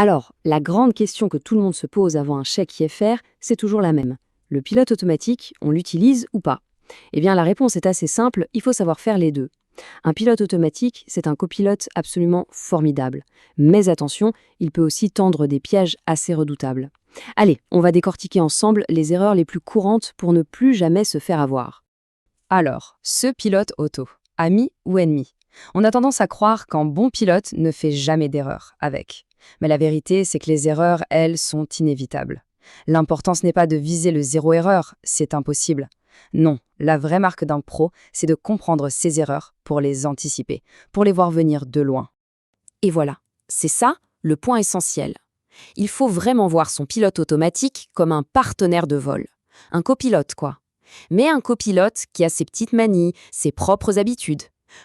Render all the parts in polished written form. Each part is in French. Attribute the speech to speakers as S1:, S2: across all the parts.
S1: Alors, la grande question que tout le monde se pose avant un chèque IFR, c'est toujours la même. Le pilote automatique, on l'utilise ou pas? Eh bien, la réponse est assez simple, il faut savoir faire les deux. Un pilote automatique, c'est un copilote absolument formidable. Mais attention, il peut aussi tendre des pièges assez redoutables. Allez, on va décortiquer ensemble les erreurs les plus courantes pour ne plus jamais se faire avoir.
S2: Alors, ce pilote auto, ami ou ennemi? On a tendance à croire qu'un bon pilote ne fait jamais d'erreur avec. Mais la vérité, c'est que les erreurs, elles, sont inévitables. L'important, ce n'est pas de viser le zéro erreur, c'est impossible. Non, la vraie marque d'un pro, c'est de comprendre ses erreurs pour les anticiper, pour les voir venir de loin.
S1: Et voilà, c'est ça le point essentiel. Il faut vraiment voir son pilote automatique comme un partenaire de vol. Un copilote, quoi. Mais un copilote qui a ses petites manies, ses propres habitudes.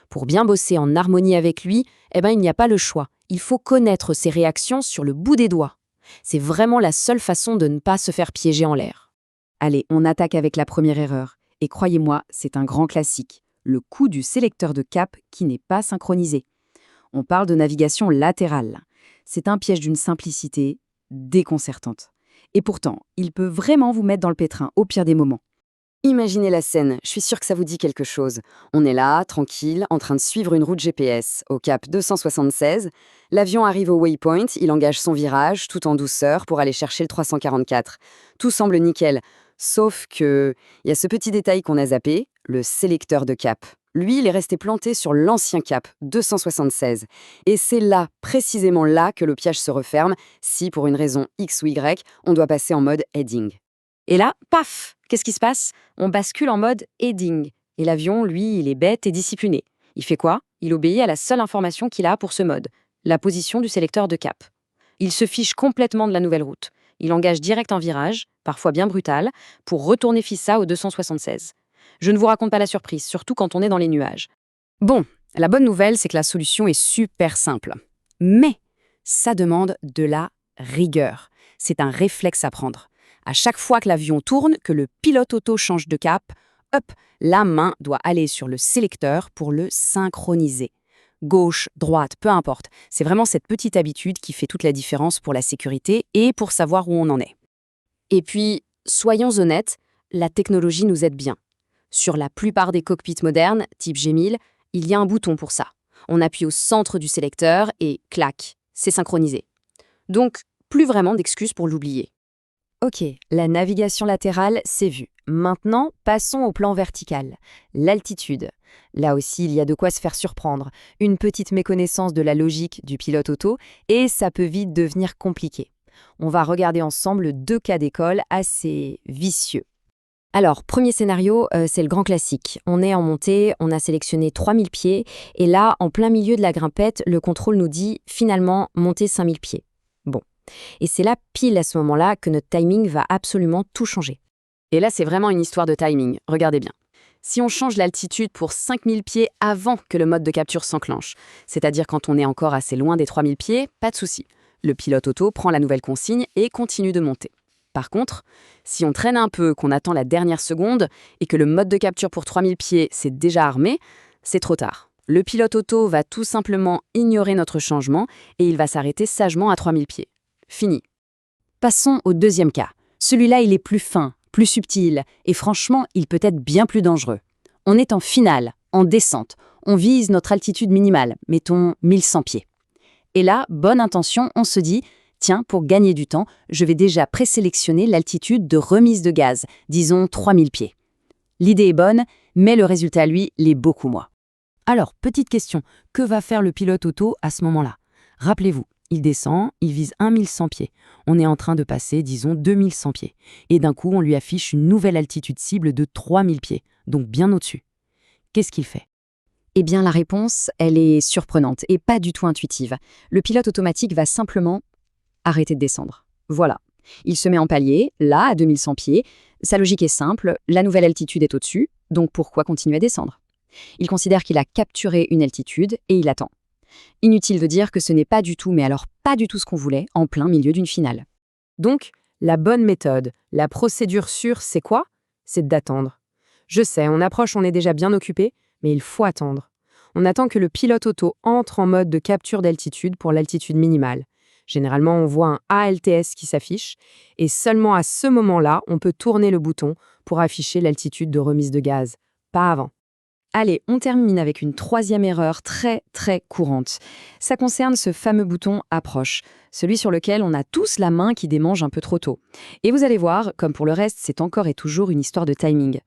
S1: Pour bien bosser en harmonie avec lui, il n'y a pas le choix. Il faut connaître ses réactions sur le bout des doigts. C'est vraiment la seule façon de ne pas se faire piéger en l'air.
S2: Allez, on attaque avec la première erreur. Et croyez-moi, c'est un grand classique. Le coup du sélecteur de cap qui n'est pas synchronisé. On parle de navigation latérale. C'est un piège d'une simplicité déconcertante. Et pourtant, il peut vraiment vous mettre dans le pétrin au pire des moments.
S1: Imaginez la scène, je suis sûre que ça vous dit quelque chose. On est là, tranquille, en train de suivre une route GPS. Au cap 276, l'avion arrive au waypoint, il engage son virage, tout en douceur, pour aller chercher le 344. Tout semble nickel, sauf que il y a ce petit détail qu'on a zappé, le sélecteur de cap. Lui, il est resté planté sur l'ancien cap, 276. Et c'est là, précisément là, que le piège se referme, si, pour une raison X ou Y, on doit passer en mode heading. Et là, paf! Qu'est-ce qui se passe? On bascule en mode heading. Et l'avion, lui, il est bête et discipliné. Il fait quoi? Il obéit à la seule information qu'il a pour ce mode, la position du sélecteur de cap. Il se fiche complètement de la nouvelle route. Il engage direct en virage, parfois bien brutal, pour retourner Fissa au 276. Je ne vous raconte pas la surprise, surtout quand on est dans les nuages.
S2: Bon, la bonne nouvelle, c'est que la solution est super simple. Mais ça demande de la rigueur. C'est un réflexe à prendre. À chaque fois que l'avion tourne, que le pilote auto change de cap, hop, la main doit aller sur le sélecteur pour le synchroniser. Gauche, droite, peu importe. C'est vraiment cette petite habitude qui fait toute la différence pour la sécurité et pour savoir où on en est.
S1: Et puis, soyons honnêtes, la technologie nous aide bien. Sur la plupart des cockpits modernes, type G1000, il y a un bouton pour ça. On appuie au centre du sélecteur et clac, c'est synchronisé. Donc, plus vraiment d'excuses pour l'oublier.
S2: Ok, la navigation latérale, c'est vu. Maintenant, passons au plan vertical. L'altitude. Là aussi, il y a de quoi se faire surprendre. Une petite méconnaissance de la logique du pilote auto et ça peut vite devenir compliqué. On va regarder ensemble deux cas d'école assez vicieux.
S1: Alors, premier scénario, c'est le grand classique. On est en montée, on a sélectionné 3000 pieds, et là, en plein milieu de la grimpette, le contrôle nous dit finalement monter 5000 pieds. Bon. Et c'est là, pile à ce moment-là, que notre timing va absolument tout changer. Et là, c'est vraiment une histoire de timing, regardez bien. Si on change l'altitude pour 5000 pieds avant que le mode de capture s'enclenche, c'est-à-dire quand on est encore assez loin des 3000 pieds, pas de souci. Le pilote auto prend la nouvelle consigne et continue de monter. Par contre, si on traîne un peu, qu'on attend la dernière seconde et que le mode de capture pour 3000 pieds s'est déjà armé, c'est trop tard. Le pilote auto va tout simplement ignorer notre changement et il va s'arrêter sagement à 3000 pieds. Fini.
S2: Passons au deuxième cas. Celui-là, il est plus fin, plus subtil et franchement, il peut être bien plus dangereux. On est en finale, en descente. On vise notre altitude minimale, mettons 1100 pieds. Et là, bonne intention, on se dit « Tiens, pour gagner du temps, je vais déjà présélectionner l'altitude de remise de gaz, disons 3000 pieds. » L'idée est bonne, mais le résultat, lui, l'est beaucoup moins. Alors, petite question, que va faire le pilote auto à ce moment-là? Rappelez-vous, il descend, il vise 1100 pieds. On est en train de passer, disons, 2100 pieds. Et d'un coup, on lui affiche une nouvelle altitude cible de 3000 pieds, donc bien au-dessus. Qu'est-ce qu'il fait?
S1: Eh bien, la réponse, elle est surprenante et pas du tout intuitive. Le pilote automatique va simplement arrêter de descendre. Voilà. Il se met en palier, là, à 2100 pieds. Sa logique est simple, la nouvelle altitude est au-dessus, donc pourquoi continuer à descendre? Il considère qu'il a capturé une altitude et il attend. Inutile de dire que ce n'est pas du tout, mais alors pas du tout ce qu'on voulait, en plein milieu d'une finale.
S2: Donc, la bonne méthode, la procédure sûre, c'est quoi? C'est d'attendre. Je sais, on approche, on est déjà bien occupé, mais il faut attendre. On attend que le pilote auto entre en mode de capture d'altitude pour l'altitude minimale.
S3: Généralement, on voit un ALTS qui s'affiche, et seulement à ce moment-là, on peut tourner le bouton pour afficher l'altitude de remise de gaz, pas avant.
S2: Allez, on termine avec une troisième erreur très très courante. Ça concerne ce fameux bouton approche, celui sur lequel on a tous la main qui démange un peu trop tôt. Et vous allez voir, comme pour le reste, c'est encore et toujours une histoire de timing.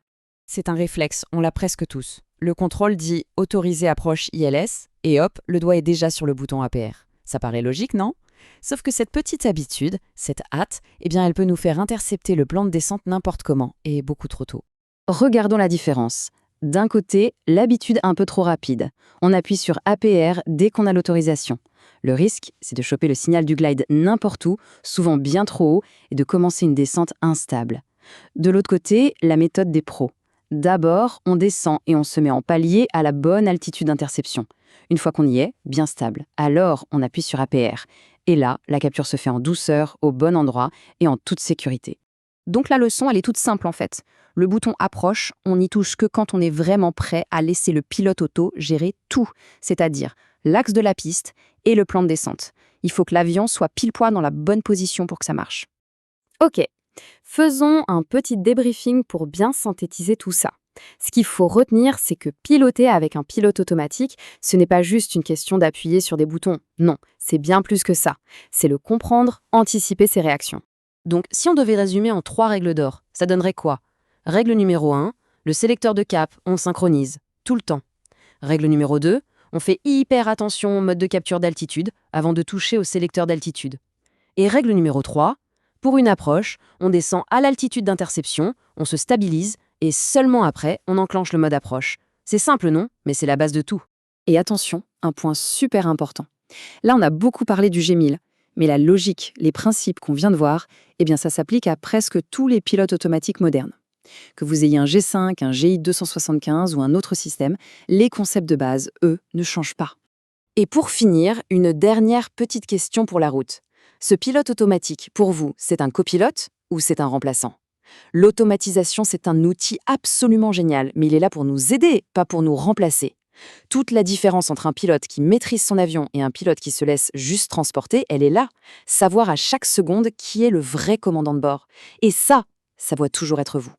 S2: C'est un réflexe, on l'a presque tous. Le contrôle dit autoriser approche ILS et hop, le doigt est déjà sur le bouton APR. Ça paraît logique, non? Sauf que cette petite habitude, cette hâte, eh bien elle peut nous faire intercepter le plan de descente n'importe comment et beaucoup trop tôt. Regardons la différence. D'un côté, l'habitude un peu trop rapide. On appuie sur APR dès qu'on a l'autorisation. Le risque, c'est de choper le signal du glide n'importe où, souvent bien trop haut, et de commencer une descente instable. De l'autre côté, la méthode des pros. D'abord, on descend et on se met en palier à la bonne altitude d'interception. Une fois qu'on y est, bien stable, alors on appuie sur APR. Et là, la capture se fait en douceur, au bon endroit et en toute sécurité. Donc la leçon, elle est toute simple en fait. Le bouton approche, on n'y touche que quand on est vraiment prêt à laisser le pilote auto gérer tout, c'est-à-dire l'axe de la piste et le plan de descente. Il faut que l'avion soit pile poil dans la bonne position pour que ça marche. Ok, faisons un petit débriefing pour bien synthétiser tout ça. Ce qu'il faut retenir, c'est que piloter avec un pilote automatique, ce n'est pas juste une question d'appuyer sur des boutons. Non, c'est bien plus que ça. C'est le comprendre, anticiper ses réactions. Donc, si on devait résumer en 3 règles d'or, ça donnerait quoi? Règle numéro 1, le sélecteur de cap, on synchronise, tout le temps. Règle numéro 2, on fait hyper attention au mode de capture d'altitude avant de toucher au sélecteur d'altitude. Et règle numéro 3, pour une approche, on descend à l'altitude d'interception, on se stabilise, et seulement après, on enclenche le mode approche. C'est simple, non? Mais c'est la base de tout. Et attention, un point super important. Là, on a beaucoup parlé du G1000. Mais la logique, les principes qu'on vient de voir, eh bien ça s'applique à presque tous les pilotes automatiques modernes. Que vous ayez un G5, un GI 275 ou un autre système, les concepts de base, eux, ne changent pas. Et pour finir, une dernière petite question pour la route. Ce pilote automatique, pour vous, c'est un copilote ou c'est un remplaçant? L'automatisation, c'est un outil absolument génial, mais il est là pour nous aider, pas pour nous remplacer. Toute la différence entre un pilote qui maîtrise son avion et un pilote qui se laisse juste transporter, elle est là. Savoir à chaque seconde qui est le vrai commandant de bord. Et ça doit toujours être vous.